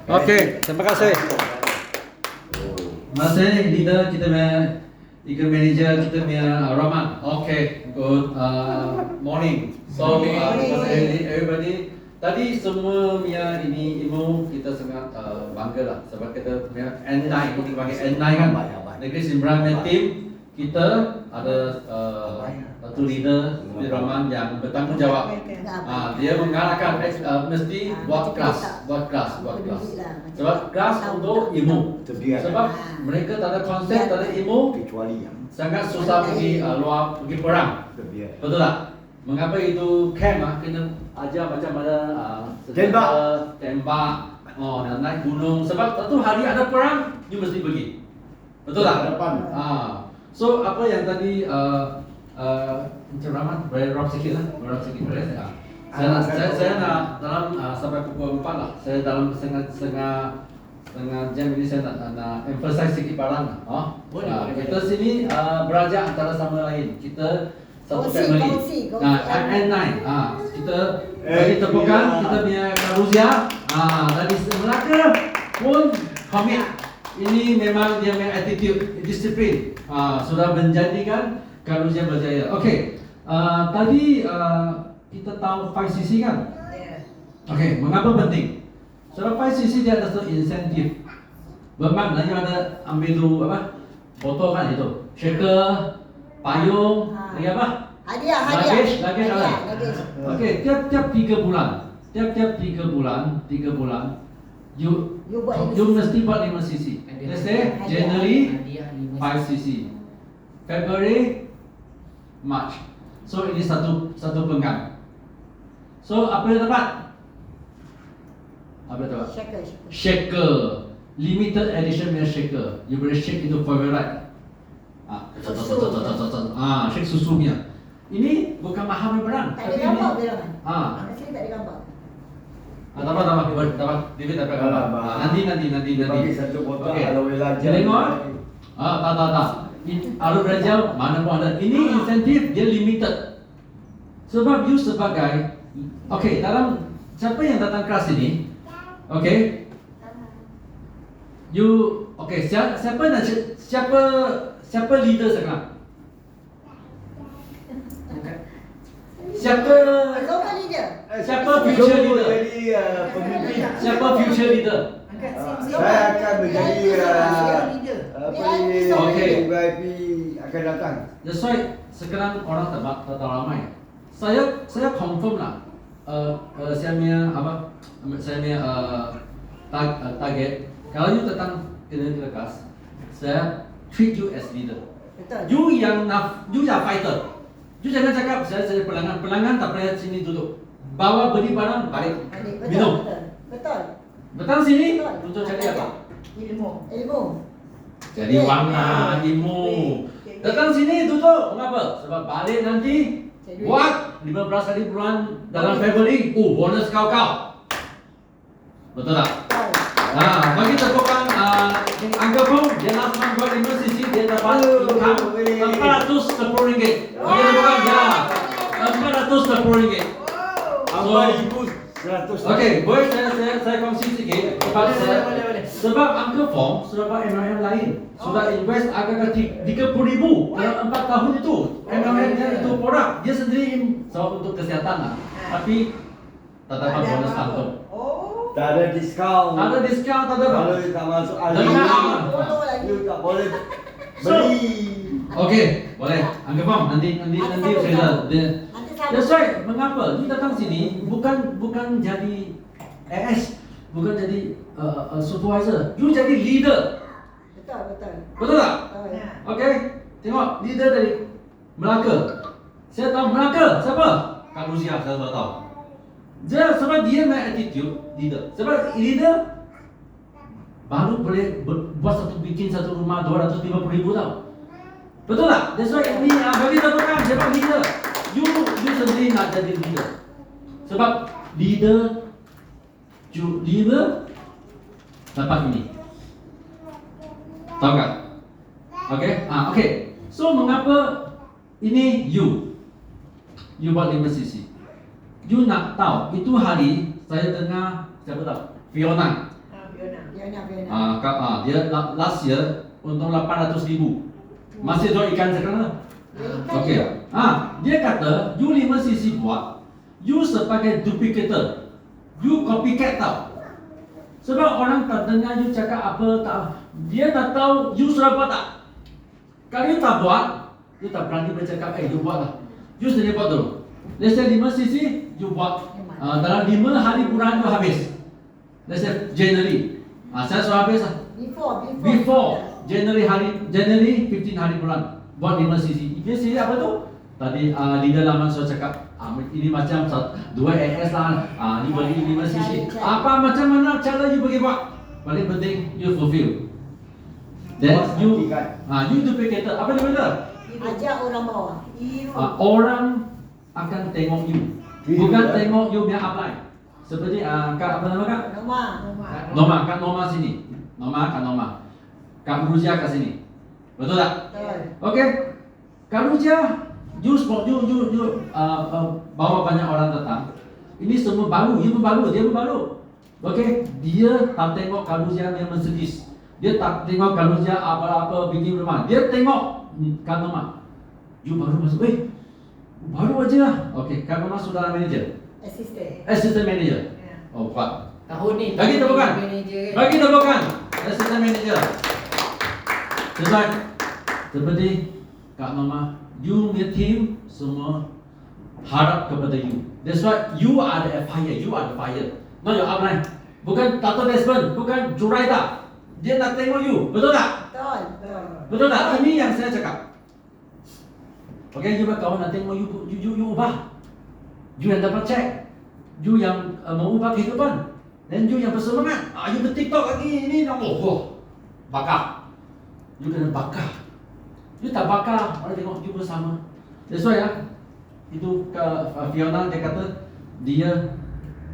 Oke, terima kasih. Terima kasih leader kita punya Eagle Manager kita punya Rahman. Oke, good morning. So terima kasih everybody. Tadi semua punya ini ilmu kita sangat bangga lah sebab kita punya N9, kita pakai N9 kan. Negeri Sembilan punya tim kita ada satu leader Rahman yang bertanggung jawab. Dia mengarahkan mesti buat kelas. Sebab kelas untuk ilmu. Sebab mereka tak ada konsep, tak ada ilmu, sangat susah pergi luar, pergi perang. Betul tak? Mengapa itu camp kena ajar macam mana tembak, dan naik gunung. Sebab satu hari ada perang, you mesti pergi. Betul tak? So apa yang tadi Encik Rahman berapa sikit lah, Saya nak dalam sampai pukul 4 lah. Saya dalam setengah jam ini saya nak emphasize sikit barang. Kita sini belajar antara sama lain. Kita satu family. N9. Kita bagi tepukan kita punya Rusia. Tadi Melaka pun komit. Ini memang dia punya attitude, disiplin. Sudah menjadikan Rusia berjaya. Okey. Tadi kita tahu 5cc kan? Okey, mengapa penting? Sebab 5cc dia ada satu insentif. Bermakna yang ada ambil tu apa? Botol kan itu. Shaker, payung, lagi apa? Hadiah. Luggage ada. Okey, tiap-tiap 3 bulan. Tiap-tiap 3 bulan, you mesti buat 5cc. Let's say January 5cc. February, March. So ini satu penggan. So apa yang dapat? Shaker. Limited edition punya shaker. You boleh shake itu favorite. Shake susu punya. Ini bukan mahal barang. Tak ada gambar dia kan? Sini tak ada gambar. Dapat. David dapat gambar. Nanti. Bagi satu botol Okay. kalau belajar. Tengok. Tak. Alu belajar mana pun ada. Ini insentif dia limited. Sebab you sebagai dalam siapa yang datang kelas ini? Siapa leader sekarang? Siapa future leader? Jadi pemimpin. Siapa future leader? Saya akan menjadi VIP akan datang. That's why sekarang orang tak ramai. Saya confirm lah. Saya punya target. Kalau you datang ke kelas, saya treat you as leader. Betul. You yang fighter. You jangan cakap saya pelanggan tak payah sini duduk. Bawa beli barang balik. Minum. Betul. Datang sini untuk cari apa? Ilmu. Jadi warna ilmu. Datang sini duduk mengapa? Sebab balik nanti buat 15 hari bulan dalam Februari. Bonus kau. Betul tak? Bagi tepukan Uncle Pong, dia last month buat 5cc, dia dapat income RM410. Bagi tepukan dia RM410. Okey, boleh saya kongsi sikit kepada saya. Sebab Uncle Pong sudah buat MLM lain. Sudah invest agak-agak RM30,000 dalam 4 tahun itu. MLM-nya itu produk. Dia sendiri untuk kesihatan lah. Tapi tak dapat bonus kantor. Tak ada diskaun. Tak ada diskaun, tak ada. Kalau you tak masuk you tak boleh beli. Okey, boleh. Uncle Pong nanti saya that's right. Mengapa? You datang sini bukan jadi AS, bukan jadi supervisor. You jadi leader. Betul tak? Okey. Tengok leader dari Melaka. Saya tahu Melaka siapa? Kak Rusia saya tahu. Sebab dia punya attitude leader. Sebab leader baru boleh bikin satu rumah 250,000 tau. Betul tak? That's why ni bagi tepukan siapa leader. You sendiri nak jadi leader. Sebab leader dapat ini. Tahu tak? Okey. So mengapa ini you buat 5cc? You nak tahu itu hari saya dengar siapa tahu? Fiona. Vietnam. Dia last year untung 800,000. Masih jual ikan sekarang. Okey. Dia kata you 5cc buat, you sebagai duplicator, you copycat tau. Sebab orang tak dengar you cakap apa tak, dia tak tahu you sudah buat tak. Kalau you tak buat, you tak berani bercakap, you buat lah. You sendiri buat dulu. Let's say 5cc, you buat. Dalam 5 hari bulan you habis. Let's say January. Saya sudah habis lah. Before January 15 hari bulan buat 5cc. Ini apa tu? Tadi leader lama saya cakap ini macam 2 AS lah. Ni bagi 5cc. Apa macam mana cara you bagi buat? Paling penting you fulfill. Then you duplicator. Apa dia kata? Ajak orang bawah. Orang akan tengok you, bukan tengok you punya apply. Seperti Kak apa nama Kak? Noma. Kak Noma sini. Kak Noma. Kak Ruzia kat sini. Betul tak? Betul. Okey. Kak Ruzia, you bawa banyak orang datang. Ini semua baru, dia pun baru. Okey, dia tak tengok Kak Ruzia dia Mercedes. Dia tak tengok Kak Ruzia apa-apa bikin rumah. Dia tengok Kak Noma. You baru masuk. Baru aja lah. Okey, Kak Noma sudah manager. Assistant manager. Oh, Pak. Tahun ni Bagi tepukan. Bagi tepukan. Assistant manager. Seperti Kak Noma, you punya team semua harap kepada you. That's why you are the fire. You are the fire. Not your upline. Bukan Tato Desmond, bukan Juraida. Dia nak tengok you. Betul tak? Betul tak? Ini yang saya cakap. Okay, you kawan nak tengok you ubah. You yang dapat cek. You yang mau ubah kehidupan. Dan you yang bersemangat. You ber-TikTok lagi ini dah. Bakar. You kena bakar. You tak bakar, orang tengok you bersama. That's why itu Fiona dia kata dia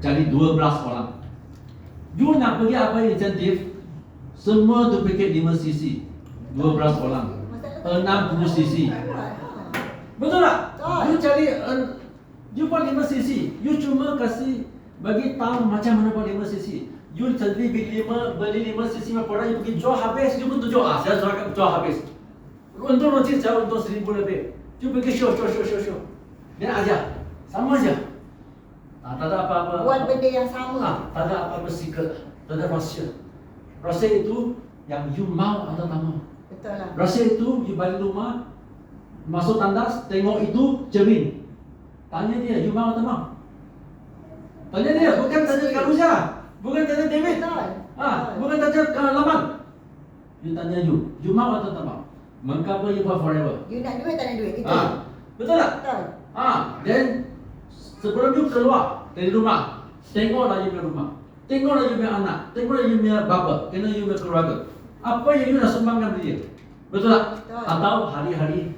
jadi 12 orang. You nak pergi apa insentif? Semua duplicate 5cc. 12 orang. 60cc. Betul tak? You cari you buat 5cc. You cuma kasih bagi tahu macam mana buat 5cc. You sendiri beli 5cc produk, you pergi jual habis, you pun tunjuk saya jual habis. Untung notis saya untung 1,000 lebih. You pergi show. Dia aja. Sama aja. Tak ada apa-apa. Buat benda yang sama. Tak ada apa-apa secret. Tak ada rahsia. Rahsia itu yang you mau atau tak mau. Betul lah. Rahsia itu you balik rumah, masuk tandas, tengok itu cermin. Tanya dia, you mau atau mau? Tanya dia, bukan tanya Kak Ruzia, bukan tanya David. Bukan tanya Laman. You tanya you mau atau tak mau? Mengapa you buat forever? You nak duit tak nak duit? Itu. Betul tak? Betul. Then sebelum you keluar dari rumah, tengoklah you punya rumah, tengoklah you punya anak, tengoklah you punya bapa, tengoklah you punya keluarga. Apa yang you nak sumbangkan dia? Betul tak? Betul. Atau hari-hari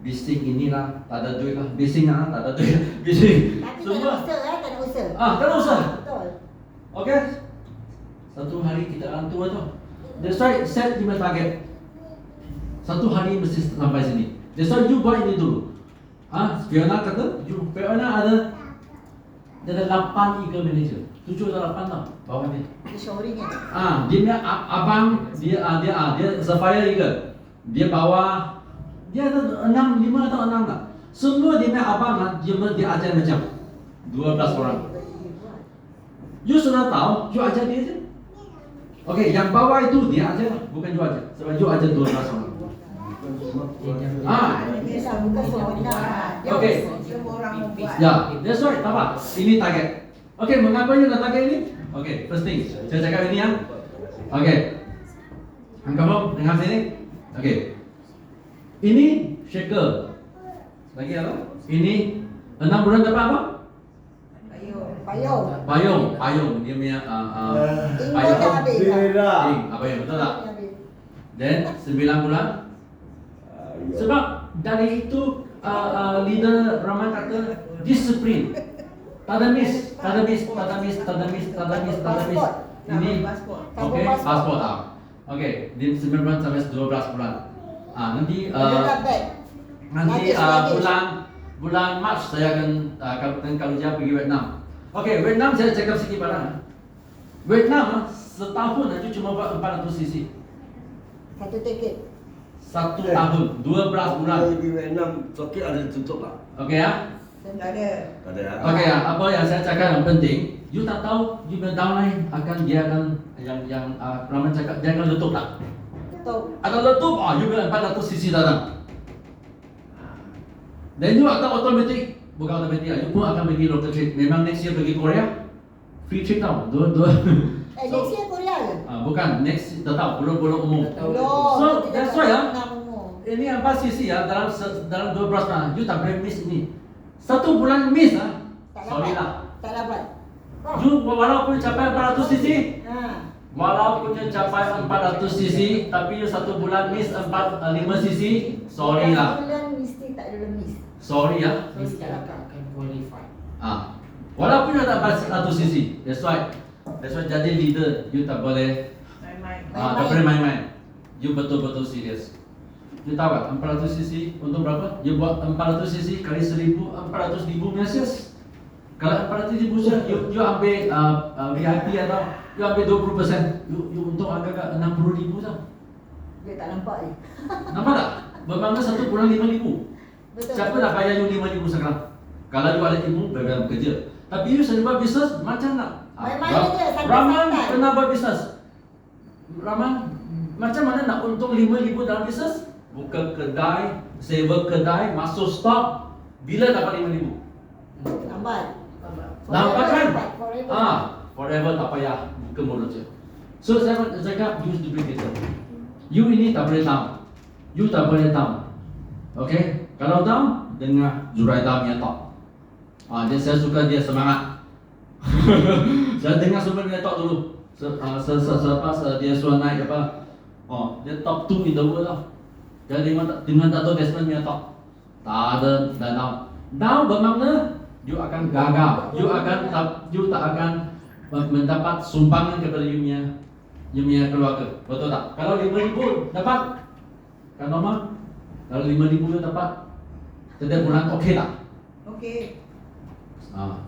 bising inilah, tak ada duit lah, bising tak ada duit, bising. Tapi tak ada usaha tak ada usaha. Tak ada usaha. Betul. Okay? Satu hari kita orang tua tu. That's why set lima target. Satu hari mesti sampai sini. That's why you buat ini dulu. Fiona kata, Fiona ada 8 eagle manager. 7 atau 8 tau bawah dia. Dia showringnya. Dia punya abang dia Sapphire Eagle. Dia bawa dia ada 5 atau 6 lah. Semua dia punya abang dia ajar macam 12 orang. You sudah tahu, you ajar dia je. Okey, yang bawah itu dia ajar lah, bukan you ajar. Sebab you ajar 12 orang. Bukan semua. Okey. Ya, that's right, tak apa. Ini target. Okey, mengapa you nak target ini? Okey, first thing, saya cakap ini ya. Okey. Kamu dengar sini? Okey. Ini shaker. Lagi apa? Ini 6 bulan dapat apa? Payung. Dia punya payung. dah habis. Apa yang betul tak? Then 9 bulan. Sebab dari itu leader Rahman kata disiplin. Tak ada miss. Ini okey, pasport okey, di 9 bulan sampai 12 bulan. Nanti bulan Mac saya akan Kak Ruzia pergi Vietnam. Okey, Vietnam saya cakap sikit barang. Vietnam setahun aja cuma buat 400 cc. Satu tiket. Satu tahun, 12 bulan. Di Vietnam, soket ada tutup tak? Okey ya? Tak ada. Tak ada ya? Okey ya, apa yang saya cakap yang penting, you tak tahu, you punya downline dia akan yang Rahman cakap, dia akan letup tak? Betul. Akan letup, you punya 400 cc datang. Dan you akan automatic, bukan automatic, you pun akan pergi local trip. Memang next year pergi Korea, free trip tau, dua. Next year Korea ke? Bukan, next tetap, belum umum. Belum. So, Kita that's tak why ya. pernah umur. Ini 4 cc ya, dalam 12 bulan, you tak boleh miss ini. Satu bulan miss Tak sorry dapat. lah. Tak dapat. Oh. You walaupun capai 400 cc, Ha. walaupun you capai 400 cc, tapi you satu bulan miss 5 cc, sorry lah. Bulan mesti tak ada miss. Sorry ya. Mesti akan qualify. Walaupun you tak dapat 100 cc, that's why jadi leader, you tak boleh tak boleh main-main. You betul-betul serius. You tahu tak 400 cc untuk berapa? You buat 400 cc kali 1,000, 400,000 Malaysias. Kalau 400,000 you ambil VIP atau you ambil 20%, you untung agak-agak 60,000 tau. Dia tak nampak ni. Nampak tak? Bermakna satu bulan 5,000. Betul. Siapa nak bayar you 5,000 sekarang? Kalau you ada ilmu, dalam kerja. Tapi you sendiri buat bisnes, macam nak? Main-main je, santai-santai. Rahman pernah buat bisnes. Rahman, macam mana nak untung 5,000 dalam bisnes? Buka kedai, sewa kedai, masuk stok. Bila dapat 5,000? Lambat. Nampak kan? Forever. Forever tak payah buka mulut je. So saya cakap use duplicator. You ini tak boleh down. You tak boleh down. Okay? Kalau down, dengar Zuraida punya talk. Dia saya suka dia semangat. Saya dengar semua dia talk dulu. Selepas dia suruh naik apa? Dia top 2 in the world lah. Jadi dengan tak tahu Desmond punya talk. Tak ada dan down. Down bermakna you akan gagal. You tak akan mendapat sumbangan kepada you punya keluarga. Betul tak? Kalau 5,000 dapat, kan normal? Kalau 5,000 you dapat, setiap bulan okey tak? Okey.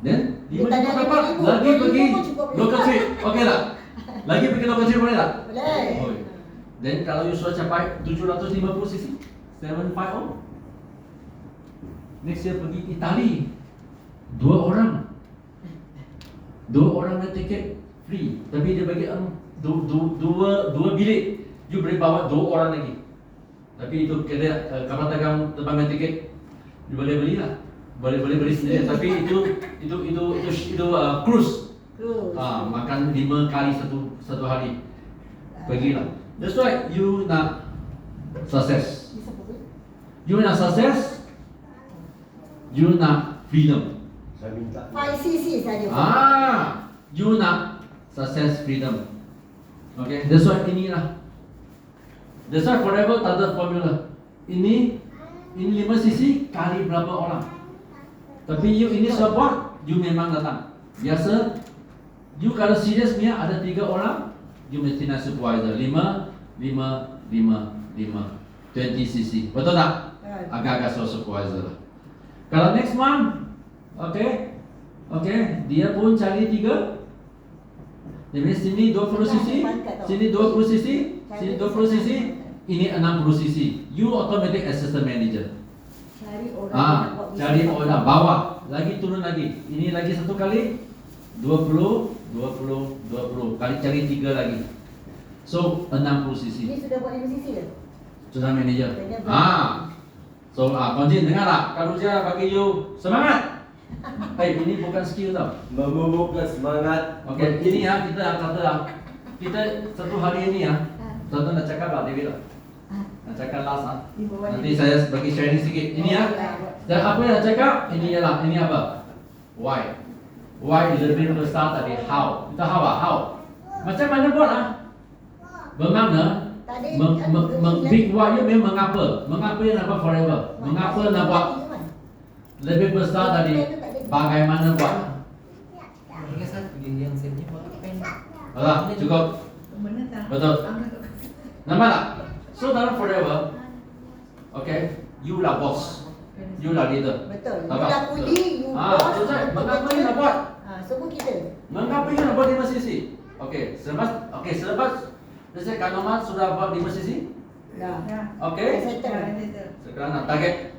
Then Dia 5,000 tak ada dapat, 5,000, lagi pergi 5,000 cukup local boleh. trip, okey tak? Lagi pergi local trip boleh tak? Boleh. Boleh. Then kalau you sudah capai 750 cc, 750, next year pergi Itali, 2 orang naik tiket free, tapi dia bagi dua bilik, you boleh bawa 2 orang lagi. Tapi itu kira kapal dagang terbang tiket, you boleh beli lah, boleh beli sendiri. Tapi itu cruise. Makan 5 kali satu hari, pergilah. That's why you nak sukses. You nak sukses. You nak freedom. Saya minta. 5cc saja. You nak sukses freedom. Okay, that's why inilah. That's why forever tak ada formula. Ini 5 cc kali berapa orang. Tapi you ini sudah buat, you memang datang. Biasa, you kalau serius punya ada 3 orang, you mesti nak supervisor 5, 20 cc. Betul tak? Agak-agak so supervisor lah. Kalau next month, okay, dia pun cari 3. Jadi sini 20 cc, sini 20 cc, sini 20 cc, ini 60 cc. You automatic assistant manager. Cari orang bawah, lagi turun lagi. Ini lagi satu kali 20 kali cari 3 lagi. So 60 cc. Ini sudah buat 5cc ke? Sudah manager. So Konjin dengar tak? Kalau dia bagi you semangat. Ini bukan skill tau. Memupukkan semangat. Okay, ini ya kita kata lah. Kita satu hari ini ya. Tuan-tuan nak cakap lah, David lah. Nak cakap last lah. Nanti saya bagi sharing sikit. Ini ya. Dan apa yang nak cakap? Ini ialah, ini apa? Why? Why lebih besar tadi how. Kita how. Macam mana buat ah? Bermakna big why you memang mengapa? Mengapa yang nak buat forever? Mengapa nak buat lebih besar tadi? Bagaimana buat? Ini satu yang saya ni buat pen. Alah, cukup. Betul. Nampak tak? So dalam forever, okay, you lah boss, you lah leader. Betul. You Nampak? lah kuli, you boss. Betul. Mengapa you nak buat? Semua kita. Mengapa you nak buat 5 cc? Okey, selepas let's say Kak Norma sudah buat 5 sesi. Dah. Okey. Settle. Sekarang nak target.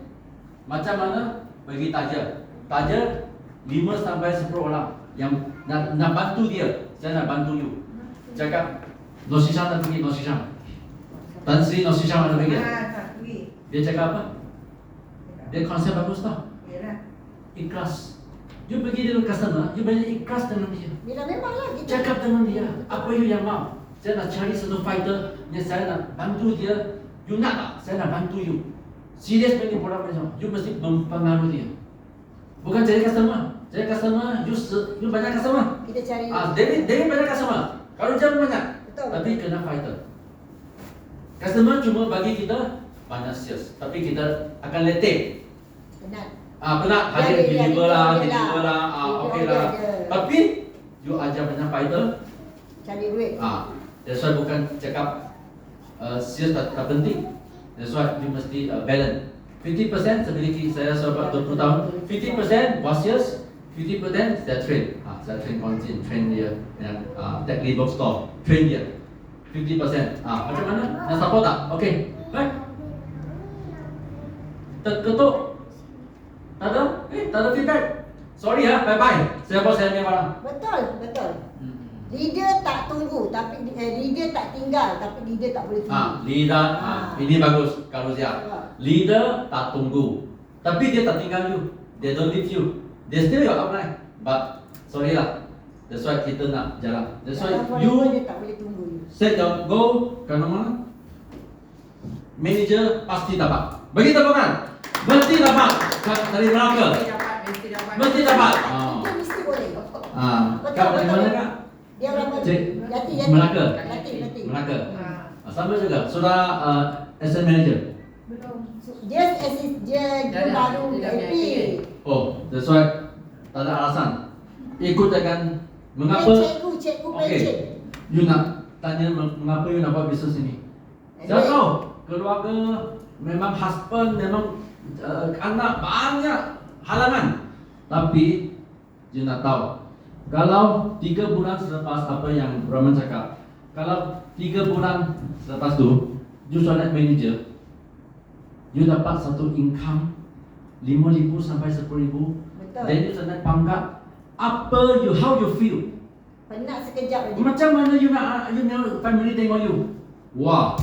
Macam mana bagi taja? Taja 5 sampai 10 orang yang nak bantu dia. Saya nak bantu you. Cakap Nosishan nak pergi Nosishan. Tan Sri Nosishan ada pergi. Dia cakap apa? Dia konsep bagus tau. Ikhlas. You pergi dengan customer, you banyak ikhlas dengan dia. Bila memanglah kita Cakap dengan dia, apa you yang mau? Saya nak cari satu fighter yang saya nak bantu dia. You nak tak? Saya nak bantu you. Serius punya orang macam, you mesti mempengaruhi dia. Bukan cari customer. Cari customer, you banyak customer. kita cari. David banyak customer. Kalau jangan banyak. Betul. Tapi kena fighter. Customer cuma bagi kita banyak sales. Tapi kita akan letih. Penat. Penat Ya, hadir dia deliver lah, dia deliver lah, okey lah. Tapi you ajar banyak fighter. Cari duit. That's why bukan cakap sales tak penting. That's why you mesti balance. 50% sebenarnya saya sudah 20 tahun. 50% buat sales, 50% saya train. Saya train kontin, train dia yang tech label store, train dia. 50%. Macam mana? Nak support tak? Okey. Baik. Terketuk. Tak ada? Tak ada feedback. Sorry bye-bye. Saya buat saya punya barang. Betul. Leader tak tunggu tapi leader tak tinggal tapi leader tak boleh tunggu. Leader, ini bagus kalau dia. Leader tak tunggu. Tapi dia tak tinggal you. They don't leave you. They still your upline. But sorry lah. That's why kita nak jalan. That's why Dia you tak boleh tunggu you. set your goal ke mana? Manager pasti dapat. Bagi tepukan. Mesti dapat dari Melaka. Mesti dapat. Kita mesti boleh. Kak dari mana kak? Dia berapa? Cik, Yati. Melaka. Yati. Melaka. Sama juga. Sudah asset manager. Dia baru AP. Oh, that's why tak ada alasan. Ikut akan mengapa? Cikgu Okey. You nak tanya mengapa you nak buat bisnes ini? Saya tahu keluarga memang husband memang anak banyak halangan. Tapi you nak tahu kalau 3 bulan selepas apa yang Rahman cakap, kalau 3 bulan selepas tu you sudah manager, you dapat satu income 5,000 sampai 10,000. Betul. Then you sudah pangkat. How you feel? Penat sekejap aja. Macam mana you nak family tengok you? Wah,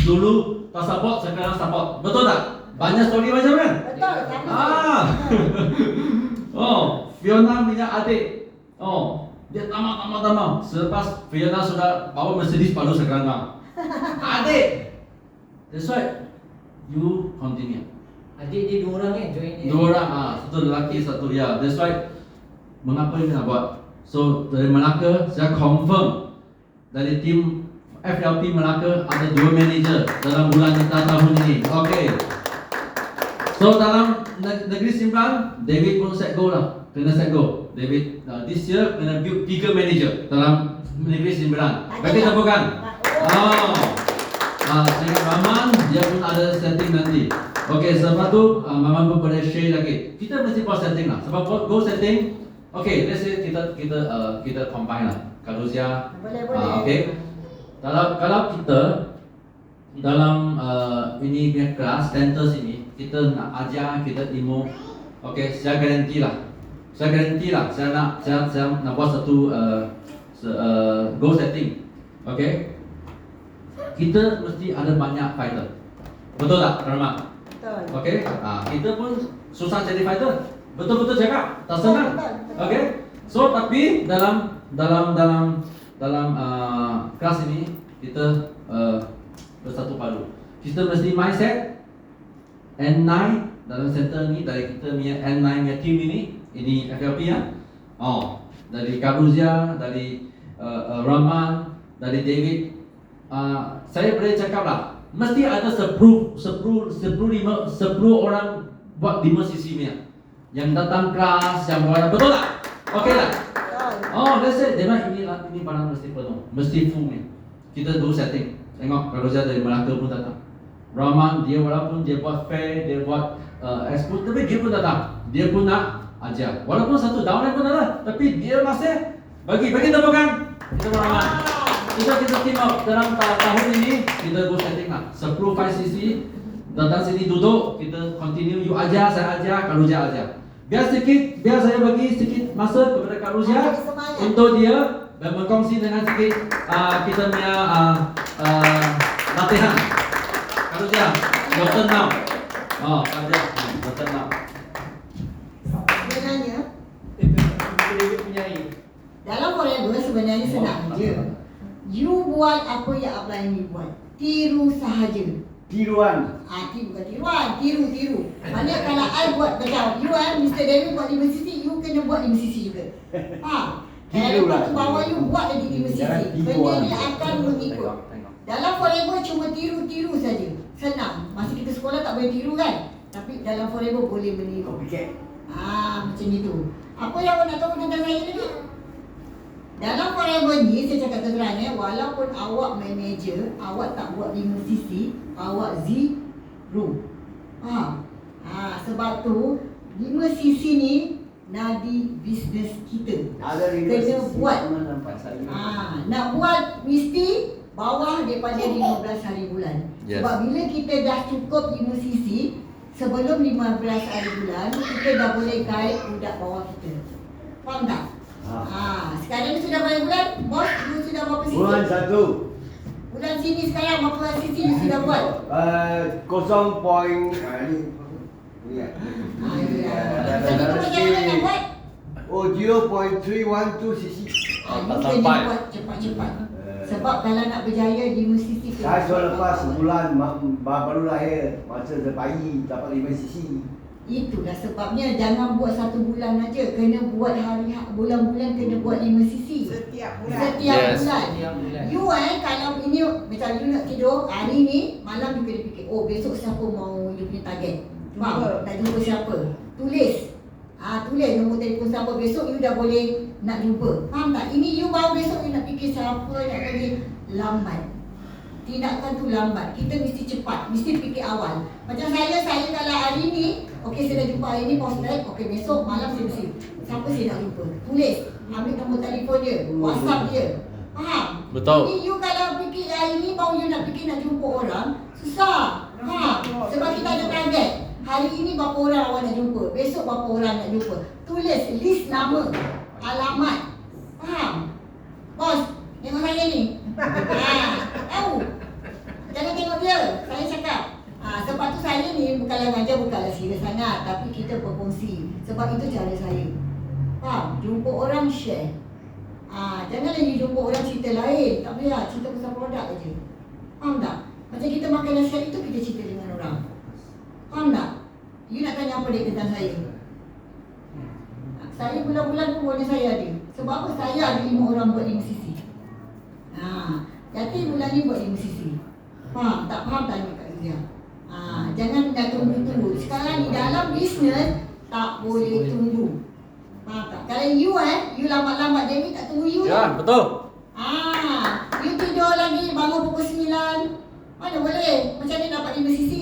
dulu tak support, sekarang support. Betul tak? Banyak story macam kan? Betul. Sama. Fiona punya adik. Dia tamat. Selepas Fiona sudah bawa Mercedes baru sekarang bang. Adik. That's why you continue. Adik dia 2 orang join dia. 2 orang, satu lelaki, satu dia. That's why mengapa you nak buat? So dari Melaka saya confirm dari tim FLP Melaka ada 2 manager dalam bulan kita tahun ini. Okay. So dalam negeri Sembilan, David pun set goal lah. Kena set goal. David this year kena build 3 manager dalam negeri Sembilan. Bagi tepukan. Dengan Maman dia pun ada setting nanti. Okay, sebab tu Maman pun boleh share lagi. Kita mesti buat setting lah. Sebab goal setting. Okay, let's say kita combine lah. Kalau dia Boleh. okay. Kalau kita dalam ini punya kelas dentist ini kita nak ajar kita ilmu. Okay, saya garanti lah. Saya nak buat satu goal setting. Okay. Kita mesti ada banyak fighter. Betul tak, Rahmat? Betul. Okay. Kita pun susah jadi fighter. Betul-betul cakap, tak senang. Okay. So tapi dalam kelas ini kita bersatu padu. Kita mesti mindset N9 dalam center ni dari kita punya N9 punya team ini FLP ya. Dari Karuzia, dari Rahman, dari David. Saya boleh cakap lah, mesti ada 10 orang buat 5 sisi punya. Yang datang kelas, yang buat, betul tak? Okey tak? Let's say ini barang mesti penuh, mesti full ni. Kita dulu setting. Tengok kalau saya dari Melaka pun datang. Rahman dia walaupun dia buat fair, dia buat expo, tapi dia pun datang. Dia pun nak ajar. Walaupun satu downline pun ada, tapi dia masih bagi tepukan. Kita beramai. Kita team up dalam tahun ini kita go setting lah. 10 5cc datang sini duduk, kita continue. You ajar, saya ajar, Kak Ruzia ajar. Biar saya bagi sedikit masa kepada Kak Ruzia untuk dia berkongsi dengan sedikit kita punya latihan. Kak Ruzia, your turn now. Oh, ajar, your turn now. Sebenarnya Kita penyanyi. dalam forever sebenarnya senang je. You buat apa yang Abang ni buat. Tiru sahaja. Tiruan. Bukan tiruan, tiru. Maknanya kalau I buat macam you Mr. David buat 5cc, you kena buat 5cc juga. Faham? Kalau Tiru lepas lah. tu bawah you buat lagi 5cc. Jangan Benda tiruan. ni akan mengikut. Dalam forever cuma tiru saja. Senang. Masa kita sekolah tak boleh tiru kan? Tapi dalam forever boleh meniru. Copycat. Macam itu. Apa yang awak nak tahu tentang saya tadi? Dalam forever ni, saya cakap terang walaupun awak manager, awak tak buat 5cc, awak zero. Faham? Sebab tu 5cc ni nadi bisnes kita. Ada Kena buat. nampak saya. Nak buat mesti bawah daripada 15 hari bulan. Yes. Sebab bila kita dah cukup 5cc, sebelum 15 hari bulan, kita dah boleh guide budak bawah kita. Faham tak? Sekarang ni sudah berapa bulan? Bos, you sudah berapa cc? Bulan 1. Bulan sini sekarang berapa cc you sudah buat? 0. Ni ya. Macam itu macam mana nak buat? 0.312 cc. You kena buat cepat-cepat. Sebab kalau nak berjaya 5cc Saya sudah lepas sebulan baru lahir. Masa bayi dapat 5 cc. Itulah sebabnya jangan buat 1 bulan aja, kena buat bulan-bulan kena buat 5cc. Setiap bulan. Setiap Yes. bulan. Setiap bulan. You kalau ini macam you nak tidur hari ni, malam you kena fikir, oh besok siapa mau you punya target. Faham? Jumpa. Nak jumpa siapa? Tulis. Tulis nombor telefon siapa, besok you dah boleh nak jumpa. Faham tak? Ini you baru besok you nak fikir siapa nak pergi, lambat. Tindakan tu lambat. Kita mesti cepat, mesti fikir awal. Macam saya kalau hari ni, okey saya dah jumpa hari ni postgrad, okey besok malam saya mesti siapa saya nak jumpa. Tulis, ambil nombor telefon dia, WhatsApp dia. Faham? Betul. Jadi you kalau fikir hari ni baru you nak fikir nak jumpa orang, susah. Faham? Sebab kita ada target. Hari ini berapa orang awak nak jumpa, besok berapa orang nak jumpa. Tulis list nama, alamat. Faham? Bos, tengok saya ni. Tahu. Jangan tengok dia. Saya cakap. Sebab tu saya ni bukanlah ngajar, bukanlah serius sangat, tapi kita berkongsi. Sebab itu cara saya. Faham? Jumpa orang share. Janganlah you jumpa orang cerita lain. Tak boleh lah, cerita pasal produk aja. Faham tak? Macam kita makan nasihat itu, kita cerita dengan orang. Faham tak? You nak tanya apa dia tentang saya? Saya bulan-bulan pun boleh saya ada. Sebab apa? Saya ada 5 orang buat 5cc. Jadi bulan ni buat 5cc. Faham? Tak faham tanya kat dia. Jangan dah tunggu-tunggu. Sekarang ni dalam bisnes tak boleh tunggu. Faham tak? Kalau you lambat-lambat, dia ni tak tunggu you. Ya, betul. You tidur lagi bangun pukul 9. Mana boleh? Macam ni dapat 5cc.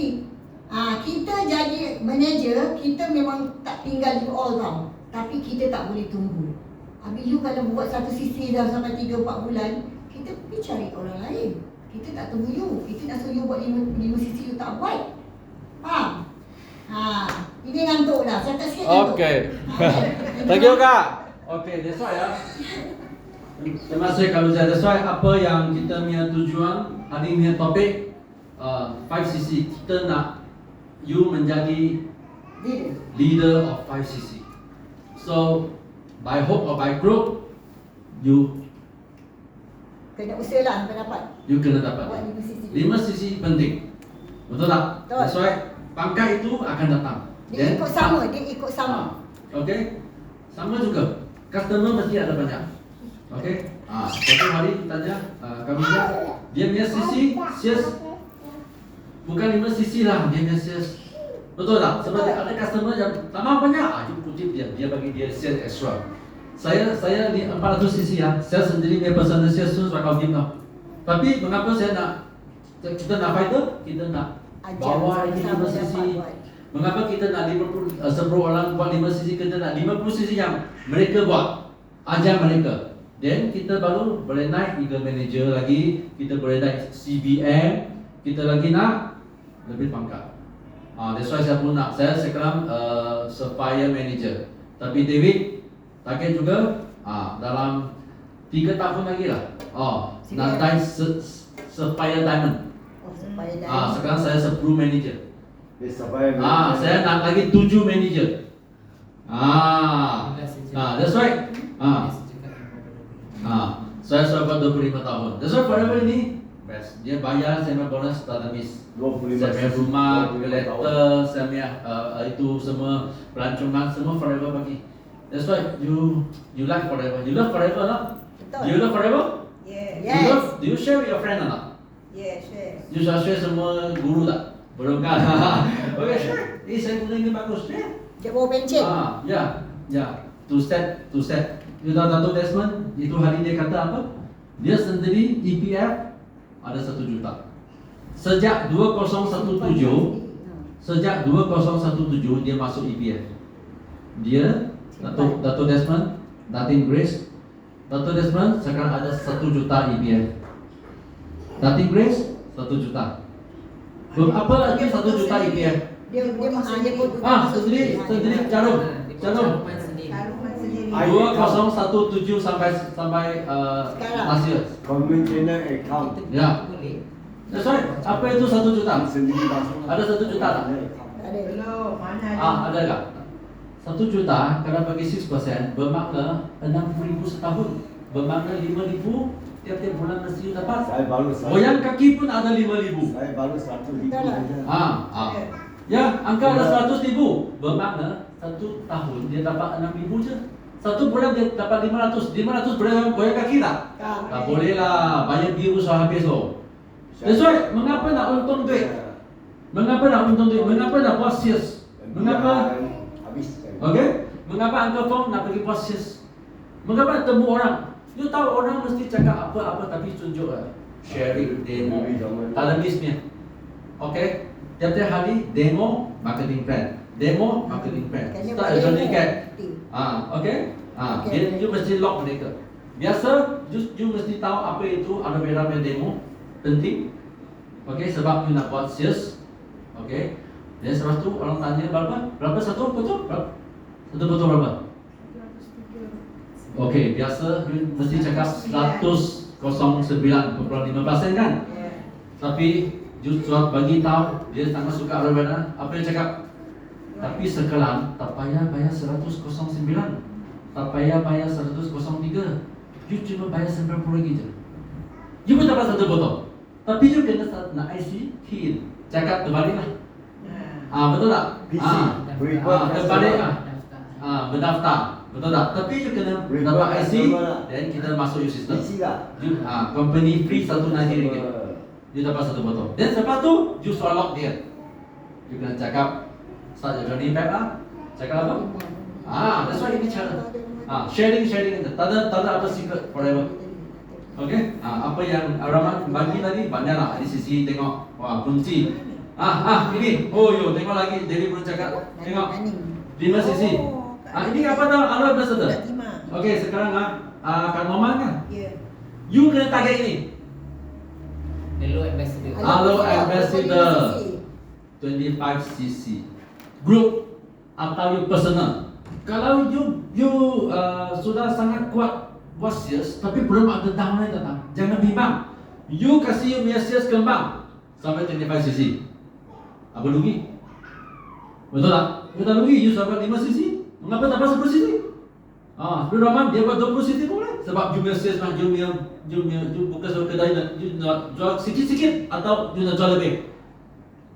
Kita jadi manager, kita memang tak tinggal you all tau. Tapi kita tak boleh tunggu. Habis you kalau buat 1cc dah sampai 3-4 bulan, kita pergi cari orang lain. Kita tak tunggu you. Kita nak suruh you buat 5cc, you tak buat. Faham? Ini ngantuk dah. Cakap sikit ngantuk. Okay. Thank you Kak. Okay, that's why ya. Terima kasih Kak Ruzia. That's why apa yang kita punya tujuan hari ini topik 5cc, kita nak you menjadi leader of 5cc. So by hope or by crook, you Kena usaha lah sampai dapat. you kena dapat. Buat 5cc. 5cc penting. Betul tak? Betul. That's why pangkat itu akan datang. Dia ikut sama, dia ikut sama. Okay. Sama juga. Customer mesti ada banyak. Okay. Satu hari tanya kami dia punya cc sales bukan 5cc lah, dia punya sales. Betul tak? Sebab ada customer yang tambah banyak, you kutip dia bagi dia sales extra. Saya di 400cc ya, saya sendiri punya personal sales tu saya kau tau. Tapi mengapa kita nak fighter, kita nak bawa ini 5cc. Mengapa kita nak 10 orang buat 5cc, kita nak 50cc yang mereka buat, ajar mereka. Then kita baru boleh naik Eagle Manager lagi, kita boleh naik CBM, kita lagi nak lebih pangkat. That's why saya pun nak, saya sekarang Sapphire Manager. Tapi David target juga dalam 3 tahun lagi lah. Nak naik Sapphire Diamond. Supaya Sekarang saya 10 Manager. Dia sampai Saya nak lagi 7 Manager. That's right. Saya sudah buat 25 tahun. That's why forever ini best. Dia bayar saya punya bonus tak habis. 25 Saya punya rumah, kereta, saya punya itu semua pelancongan semua forever bagi. That's why you like forever. You love forever lah. Betul. You love forever? Yes. You love, do you share with your friend or not? Yes, yes. You share semua guru tak? Belum kan? Okay, share. Saya guna ini bagus. Share. Dia bawa pencet. Ya. To set. You tahu Dato' Desmond itu hari dia kata apa? Dia sendiri EPF ada 1 juta. Sejak 2017 dia masuk EPF. Dia Dato' Desmond, Datin Grace. Dato' Desmond sekarang ada 1 juta EPF. Datin Grace 1 juta. Apa lagi 1 juta EPF? Dia sendiri. Sendiri Jarum. 2017 sampai last year. conventional account. Ya. That's right. Apa itu 1 juta? Sendiri langsung. Ada 1 juta tak? Ada. Ada tak? 1 juta kalau bagi 6% bermakna 60,000 setahun. Bermakna 5,000 tiap-tiap bulan mesti dapat. Saya baru Goyang kaki pun ada 5,000. Saya baru 1,000 saja. Ya, angka ada 100,000. Bermakna 1 tahun dia dapat 6,000 je. 1 bulan dia dapat 500. 500 boleh goyang kaki tak? Tak boleh lah. Banyak biru sudah habis loh. That's why, mengapa nak untung duit? Mengapa nak untung duit? Mengapa nak buat sales? Mengapa? Habis. Okay? Mengapa Uncle Fong nak pergi buat sales? Mengapa temu orang? You tahu orang mesti cakap apa-apa tapi tunjuk lah. Sharing, demo, talamisnya. Okay? Tiap-tiap hari demo marketing plan. Demo marketing plan. Start a journey cat. Okay? You mesti lock mereka. Biasa, you mesti tahu apa itu aloe vera punya demo. Penting. Okay, sebab you nak buat sales. Okay. Dan sebab tu orang tanya berapa? Berapa satu botol? Berapa? Satu botol berapa? Okay, biasa you mesti cakap 109.5% kan? Tapi you sudah bagi tahu dia sangat suka aloe vera. Apa yang cakap? Tapi sekarang tak payah bayar 100.09. Tak payah bayar 100.03. You cuma bayar 90 ringgit je. You pun dapat 1 botol. Tapi you kena nak IC key. Cakap terbalik lah. Betul tak? Terbalik lah. Berdaftar. Betul tak? Tapi you kena dapat IC, dan kita masuk your system. You, company free 190 ringgit. You dapat 1 botol. Dan setelah tu, you sudah lock dia. You kena cakap start your journey back lah. Cakap apa? That's why ini cara. Sharing. Tak ada apa secret forever. Okay? Apa yang Rahman bagi tadi banyak lah. Di sisi tengok. Kunci. Ini. Tengok lagi. Jadi belum cakap. Tengok. 5 sisi. Ini apa tau? Aloe Ambassador. Okay, sekarang Kak Norman kan? You kena target ini. Aloe Ambassador 25cc. Group atau you personal. Kalau you sudah sangat kuat buat sales, tapi belum ada downline datang, jangan bimbang. You kasih punya sales kembang sampai 25cc. Apa rugi? Betul tak? You tak rugi, you sampai 5cc. Mengapa tak dapat 10cc? Sebelum Rahman dia buat 20cc boleh. Sebab you punya sales mah, you buka sebuah kedai, you nak jual sikit-sikit atau you nak jual lebih.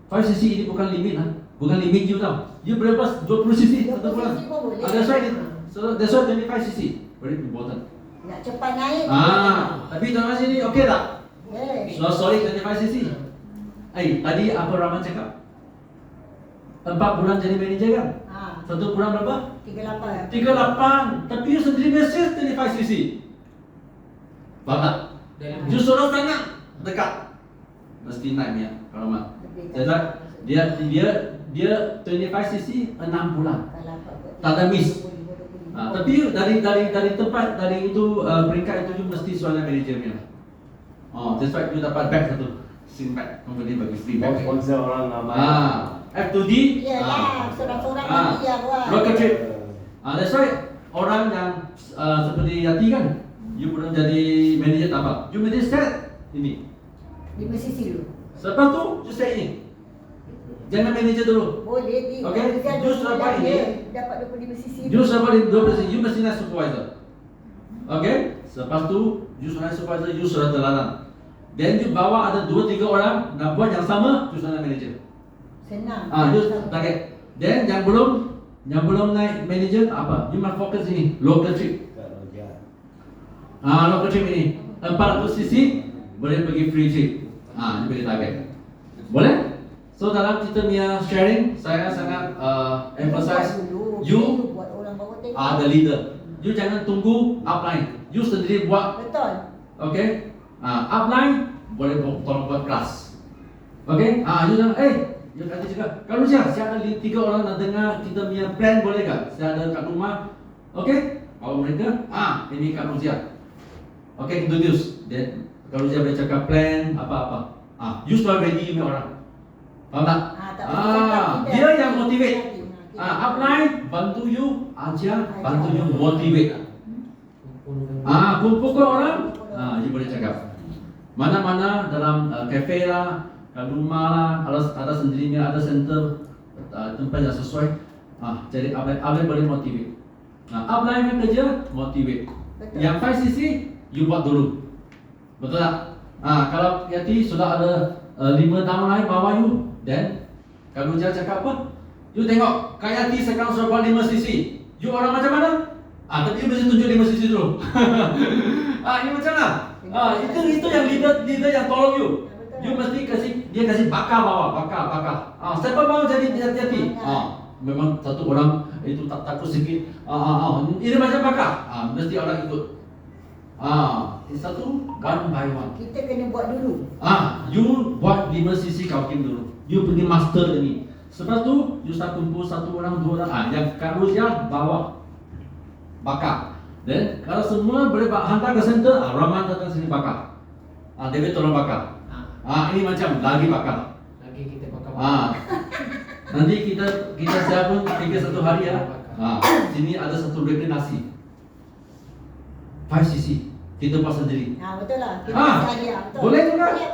5cc ini bukan limit bukan limit you tau. You boleh pas 20cc satu bulan. That's right. So that's why 25cc very important. Nak cepat naik. Tapi tuan sini okey tak? Yes. So sorry 25cc. Tadi apa Rahman cakap? 4 bulan jadi manager kan? 1 bulan berapa? 38. Tapi you sendiri message 25cc. Banget. You suruh tanya dekat. Mesti naiknya Rahman. Jadi dia 25cc 6 bulan. Tak ada miss. Tapi you dari tempat dari itu peringkat itu you mesti soalan manajernya. That's why you dapat bag satu. Sim bag, company bagi free bag. Sponsor orang ramai. F2D. Iyalah, seorang-seorang nanti ya wah. Rocket trip. That's why orang yang seperti Yati kan, you belum jadi manager tak apa. You manager set ini. 5 sisi dulu. Lepas tu, you set ini. Jangan manager dulu. Boleh di. Okay, you sudah dapat ini. Dapat 25 sisi. You sudah dapat 20%, you mesti naik supervisor. Okay, lepas tu, you sudah naik supervisor, you sudah teladan. Then you bawa ada 2-3 orang nak buat yang sama, you sudah naik manager. Senang. You target. Then yang belum naik manager apa? You must fokus ini, local trip. Local trip ini 400 cc boleh pergi free trip. Ini boleh target. Boleh? So dalam kita punya sharing, saya sangat emphasize you buat orang bawa tengok. are the leader. You jangan tunggu upline. You sendiri buat. Betul. Okay? Upline boleh tolong buat kelas. Okay? You jangan, you kata juga, kalau siapa ada 3 orang nak dengar kita punya plan boleh tak? Saya ada kat rumah. Okay? Kalau mereka, ini kat Rusia. Okay, introduce. Then, kalau dia boleh cakap plan, apa-apa. You sudah ready you punya orang. Faham tak? Dia yang motivate. Upline, bantu you, ajar, bantu you motivate. Kumpulkan orang, you boleh cakap. Mana-mana dalam cafe lah, rumah lah, ada sendirinya, ada center tempat yang sesuai. Jadi upline boleh motivate. Upline yang kerja, motivate. Betul. Yang 5cc, you buat dulu. Betul tak? Kalau Yati sudah ada 5 tahun lain bawah you, then kalau dia cakap apa? You tengok, Kak Yati sekarang sudah buat 5cc. You orang macam mana? Tapi you mesti tunjuk 5cc dulu. Ini macam mana? Itu yang leader yang tolong you. You mesti dia kasih bakar bawah, bakar. Siapa mau jadi hati-hati? Memang satu orang itu takut sikit. Ini macam bakar. Mesti orang ikut. Satu one by one. Kita kena buat dulu. You buat 5cc kau kim dulu. You pergi master ini. Setelah tu, you start kumpul 1 orang, 2 orang. Yang kalau dia bawa bakar. Then kalau semua boleh hantar ke center, Rahman datang sini bakar. David tolong bakar. Ini macam lagi bakar. Lagi kita bakar. Nanti kita siap pun 1 hari ya. Sini ada satu reklinasi 5cc. Kita buat sendiri. Betul lah. Kita hadiah. Betul. Boleh juga. Boleh.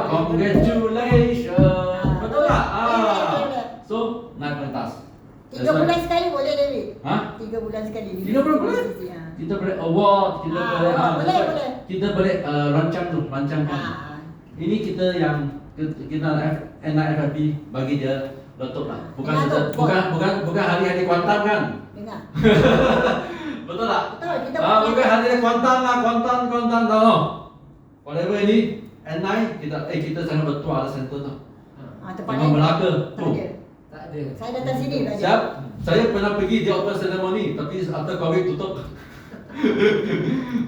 Congratulations. Betul tak? Boleh. So, naik pentas. 3 bulan sekali boleh David? 3 bulan sekali. 3 bulan boleh? Kita boleh award, kita boleh boleh. Kita boleh rancangkan. Ini kita yang kita NIFIP bagi dia letup lah. Bukan hari-hari Kuantan kan? Dengar. Betul tak? Betul, kita bukan hari-hari Kuantan lah, Kuantan tahu. Whatever ini kita sangat betul ada center tu. Memang Melaka tu. Tak ada. Saya datang sini belajar. Siap? Saya pernah pergi di open ceremony tapi after COVID tutup.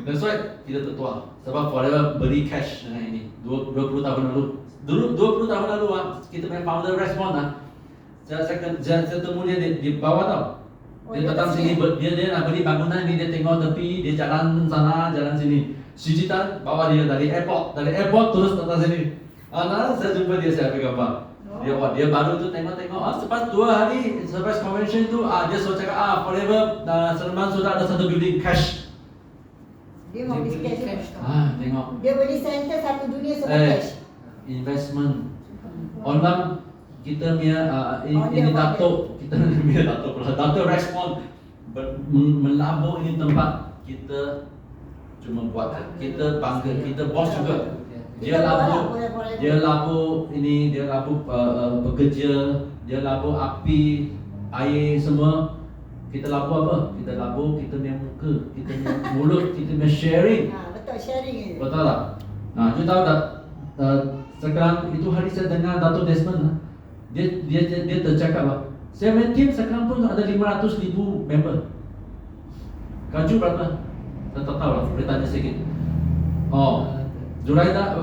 That's why kita tertua. Sebab forever beri cash dengan ini 20 tahun lalu. Dulu 20 tahun lalu kita punya founder respond saya temu dia di bawah tau. Dia datang sini, dia nak beli bangunan ni, dia tengok tepi, dia jalan sana, jalan sini. Sujitan bawa dia dari airport terus datang sini. Saya jumpa dia, saya ambil gambar. Dia baru tu tengok-tengok. Selepas 2 hari surprise convention tu, dia suruh cakap forever Sulaiman sudah ada satu building cash. Dia mau beli cash. Tengok. Dia beli center satu dunia semua cash. Investment. Orang kita punya ini Dato', kita punya Dato' respon melabur ini tempat kita cuma buat, kita bangga, kita bos juga. Dia labur ini, dia labur pekerja, dia labur api, air semua. Kita labur apa? Kita labur kita punya muka, kita punya mulut, kita punya sharing. Betul, sharing. Betul tak? You tahu tak? Sekarang itu hari saya dengar Dato' Desmond, dia tercakap lah. Saya main team sekarang pun ada 500,000 member. Kaju berapa? Saya tak tahu lah, boleh tanya sikit. Zuraida,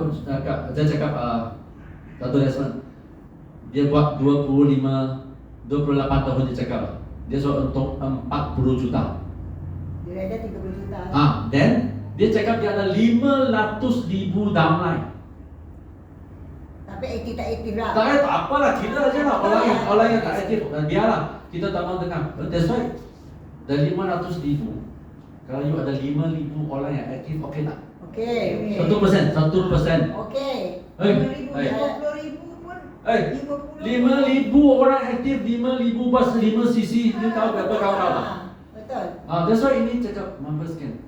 saya cakap Dato' Desmond, dia buat 28 tahun dia cakap lah. dia suruh untung 40 juta. Dia ada 30 juta. Then dia cakap dia ada 500,000 downline. Tapi aktif tak aktif lah. Tak apalah, kita aja lah. Orang yang tak aktif, biarlah. Kita tak mau dengar. That's why dari 500,000, kalau you ada 5,000 orang yang aktif, okey tak? Okey. 1%. Okey. Hey, 20,000 pun hey, 5,000 orang aktif, 5,000 bas 5 cc, you tahu berapa kawan-kawan tak? Betul. That's why ini cakap members kan.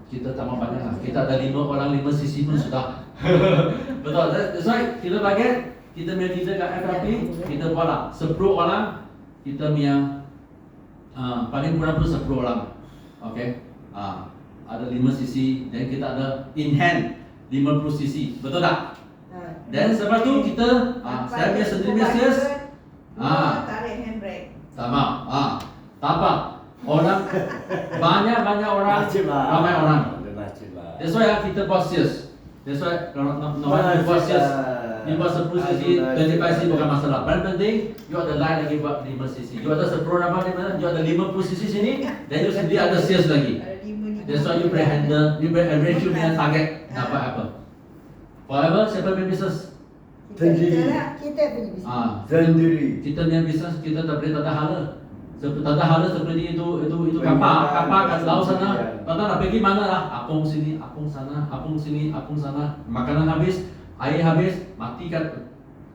Kita tambah banyak lah. Kita ada 5 orang 5 cc pun sudah. Betul. That's why kita bagian kita punya leader kat FRP, kita buat lah 10 orang, kita punya paling kurang pun 10 orang. Okay. Ada 5 cc dan kita ada in hand 50 cc. Betul tak? Dan sebab tu kita saya punya sendiri punya sales tarik handbrake. sama. Tak apa. Orang banyak orang, ramai orang. That's why kita buat sales. That's why kalau nak buat sales, you buat 10 cc, 25 cc bukan masalah. Paling penting, you ada line lagi buat 5 cc. You ada 10 nama di mana, you ada 50 cc sini, dan you sendiri ada sales lagi. Ada 5 That's why you boleh handle, you boleh arrange you punya target dapat apa. Whatever, siapa punya business? Sendiri. Kita punya bisnes. Sendiri. Kita punya business, kita tak boleh tak ada hala. Tak ada hala seperti itu kapal kat laut sana. Tak nak pergi mana lah? Apung sini, apung sana, apung sini, apung sana. Makanan habis, air habis, mati kat.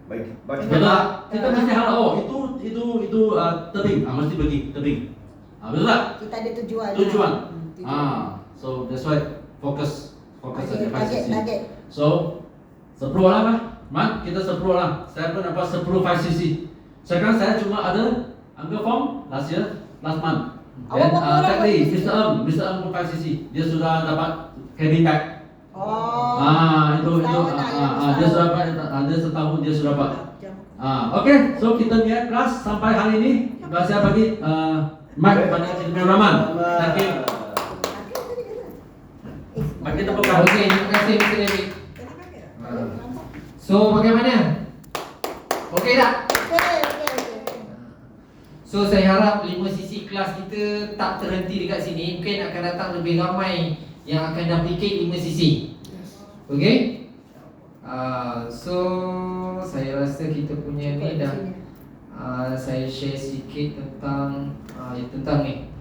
Baik. Betul tak? Kita mesti hala. Oh, itu tebing. Mesti pergi tebing. Betul tak? Kita ada tujuan. Tujuan. Tujuan. So that's why fokus saja Target. 5cc. So 10 orang lah. Man, kita 10 orang. Saya pun dapat 10 5cc. Sekarang saya cuma ada ambil form last month. Awak Dan berapa orang tadi 5cc? Mr. M pun 5cc. Dia sudah dapat cabin bag. Oh. Itu setahun lah, dia sudah dapat, dia setahun dia sudah dapat. Okay, so kita lihat kelas sampai hari ini. Saya bagi mic kepada Cikgu Rahman. Thank you. Bagi tepuk tangan. Okey, terima kasih Mr. David. So bagaimana? Okey tak? Okey. So saya harap 5cc kelas kita tak terhenti dekat sini. Mungkin akan datang lebih ramai yang akan duplicate 5cc. Okey? So saya rasa kita punya ni dah saya share sikit tentang ni.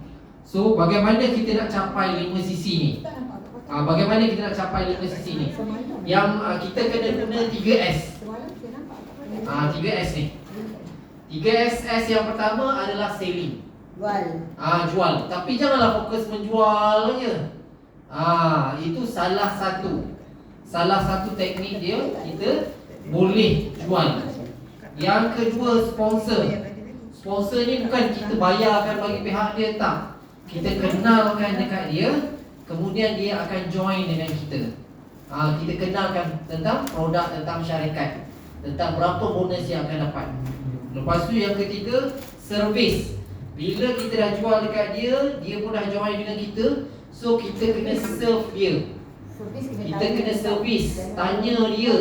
So bagaimana kita nak capai 5cc ni? Bagaimana kita nak capai 5cc ni? Yang kita kena guna 3S. 3S ni. 3SS yang pertama adalah selling. Jual. Tapi janganlah fokus menjual je. Itu salah satu teknik dia, kita boleh jual. Yang kedua, sponsor. Sponsor ni bukan kita bayarkan bagi pihak dia, tak. Kita kenalkan dekat dia, kemudian dia akan join dengan kita. Kita kenalkan tentang produk, tentang syarikat, tentang berapa bonus yang akan dapat. Lepas tu yang ketiga, servis. Bila kita dah jual dekat dia, dia pun dah join dengan kita. So kita kena serve dia. Kita kena servis, tanya dia.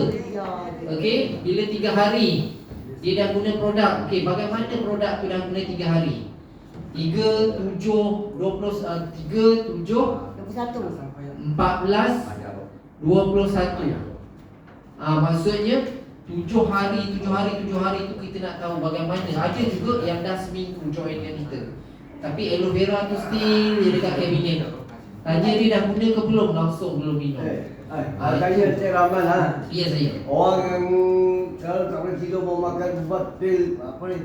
Okey, bila 3 hari dia dah guna produk. Okey, bagaimana produk tu dah guna 3 hari? 3, 7, 20, 3, 7, 14, 21. Maksudnya 7 hari tu kita nak tahu bagaimana. Ada juga yang dah seminggu join dengan kita, tapi aloe vera tu still dia dekat kabinet. Tanya dia dah guna ke belum, langsung belum minum. Tanya Cik Rahman Ya saya. Orang yang kalau tak boleh tidur mau makan ubat pil apa ni?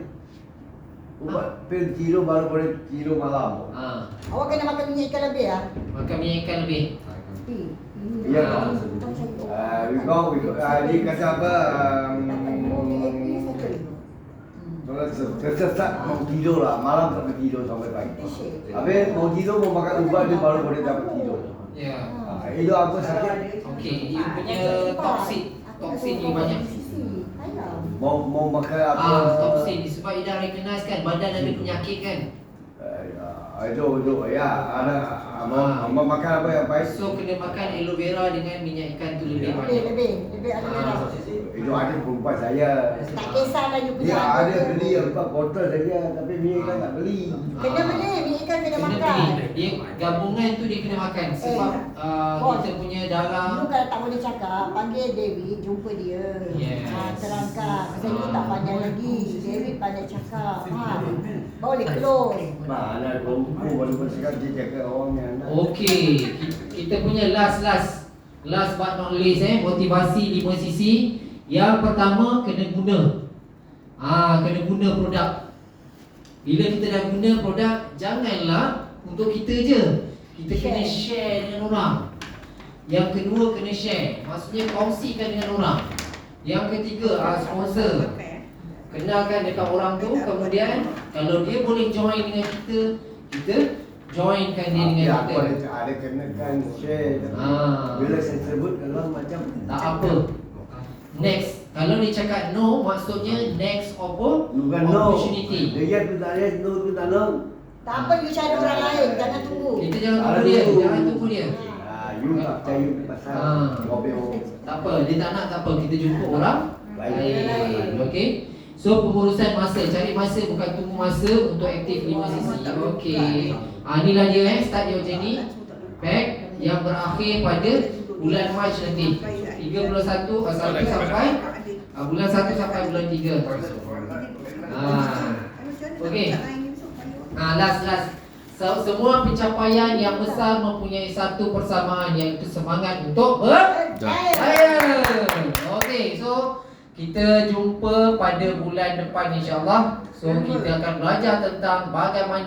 Ubat pil tidur baru boleh tidur malam. Awak kena makan minyak ikan lebih ya? Makan minyak ikan lebih. Ya. Dia kata apa? Kalau tersesat mau tidur lah, malam tak boleh tidur sampai pagi. Habis mau tidur mau makan ubat dia baru boleh dapat tidur. Ya. Itu apa sakit? Okey, dia punya toksin dia banyak. Mau makan apa? Toksin sebab dia dah recognize kan badan ada penyakit kan. Itu ya ada mau makan apa yang baik. So kena makan aloe vera dengan minyak ikan tu lebih banyak. Lebih ada merah. Itu ada perempuan saya. Tak kisahlah you punya. Dia ada beli 4 botol saja tapi minyak ikan tak beli. Kena beli, minyak ikan kena Kena makan. beli. Dia gabungan tu dia kena makan sebab Bos, kita punya Dulu darah. kalau tak boleh cakap, panggil David, jumpa dia. Yes. Terangkan. Pasal you tak pandai lagi. David pandai cakap. Boleh close. Mana kumpul walaupun sekarang dia jaga orang yang nak. Okey, kita punya last but not least motivasi 5 sisi. Yang pertama kena guna. Kena guna produk. Bila kita dah guna produk, janganlah untuk kita je. Kita kena share dengan orang. Yang kedua kena share. Maksudnya kongsikan dengan orang. Yang ketiga sponsor. Kenalkan dekat orang tu, kemudian kalau dia boleh join dengan kita joinkan dia dengan Aku kita. ada kenakan share. Bila saya sebut kalau macam Tak apa. Next, kalau dia cakap no, maksudnya next bukan no. opportunity. Dia tu tak ada, no tu tak no. Tak apa, you cari orang lain. Jangan tunggu. Kita jangan tunggu dia, jangan tunggu dia. You tak percaya pasal kopi orang. Tak apa, dia tak nak tak apa, kita jumpa orang Lain. lain. Okey. So pengurusan masa, cari masa bukan tunggu masa untuk aktif 5 sisi. Okey. Inilah dia start your journey pack yang berakhir pada bulan Mac nanti. 31 sampai bulan 1 sampai bulan 3. Okey. Last. Semua pencapaian yang besar mempunyai satu persamaan, iaitu semangat untuk berjaya. Okey, so kita jumpa pada bulan depan insya-Allah. So kita akan belajar tentang bagaimana